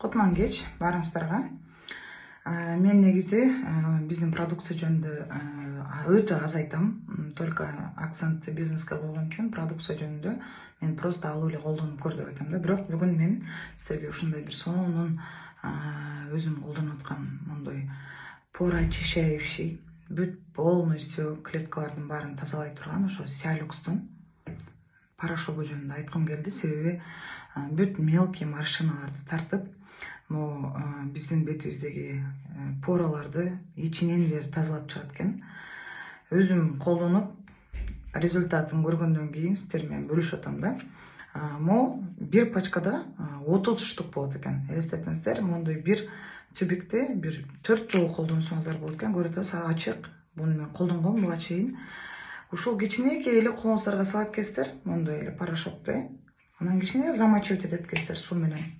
Кутман кеч барыңыздарга. Мен негизи биздин продукция жөнүндө өтө аз айтам. Только акцентти бизнеске койгон үчүн продукция жөнүндө мен просто алып эле колдонуп көр деп айтам да. Бирок бүгүн мен силерге ушундай бир сонун өзүм колдонуп аткан мондой порочищающий, бүт полностью клеткалардын баарын тазалай турган ошо Сиалюкстун порошогу жөнүндө айткым келди. Себеби бүт мелкий морщиналарды тартып, биздин бетибиздеги пораларды ичинен бери тазалап чыгат экен. Өзүм колдонуп, результатын көргөндөн кийин сиздер менен бөлүшүп атам да. Бир пачкада 30 штук болот экен. Элестетиңиздер, мондой бир тюбикти бир 4 жолу колдонсоңуздар болот экен. Көрүп атасыз, ачык. Буну мен колдонгом буга чейин. Ушул кичинекей эле колуңуздарга салат экенсиздер, мондой эле порошокду. Анан кичине замачивать этет экенсиздер суу менен.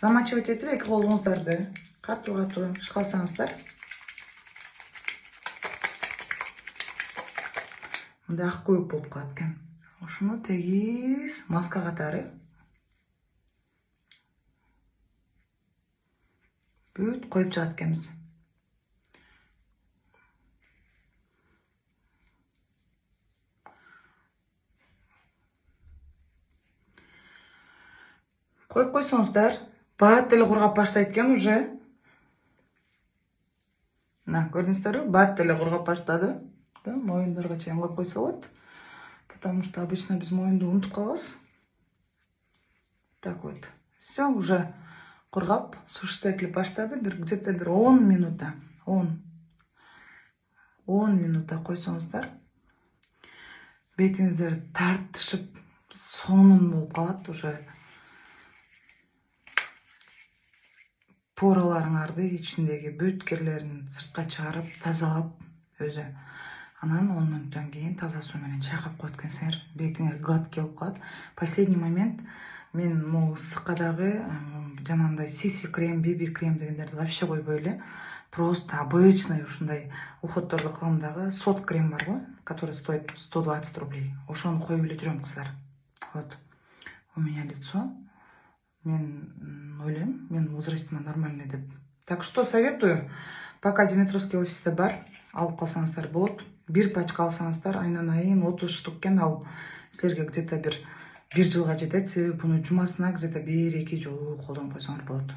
Замачивать этип эки колуңуздарды катуу шкалсаңыздар. Мындай ак көйүк болуп калат экен. Ошону тегиз маска катары бүт коюп чыгат экенбиз. Коюп койсоңуздар, баат деле кургап баштайт экен уже. Көрдүңүздөрбү? Баат деле кургап баштады. Моюндарга чейин коюп койсо болот. Потому что обычно биз моюнду унутуп калабыз. Так вот. Все уже кургап, сушить этилип баштады. Где-то 10 минута. 10 минута койсоңуздар, бетиңиздер тартышып, сонун болуп калат уже. Пораларыңарды, ичиндеги бүт кирлерин сыртка чыгарып, тазалап өзү. Анан 10 мүнөттөн кийин таза суу менен чайкап коет экенсиңер, бетиңер гладкий болуп калат. Последний момент мен могу ысыкка дагы жанагындай CC крем, BB крем дегендерди вообще койбой эле. Просто обычный ушундай уходдорду кылам дагы сот крем бар го, который стоит 120 рублей. Ошону коюп эле жүрөм, кыздар. Вот. У меня лицо. Мен ойлойм, мен возрастыма нормальный деп. Так что советую, пока Димитровский офисте бар, алып калсаңыздар болот. Бир пачка алсаңыздар, айнан айын 30 штук экен, ал силерге где-то бир жылга жетет. Себеби буну жумасына где-то 1-2 жолу колдонуп койсоңор болот.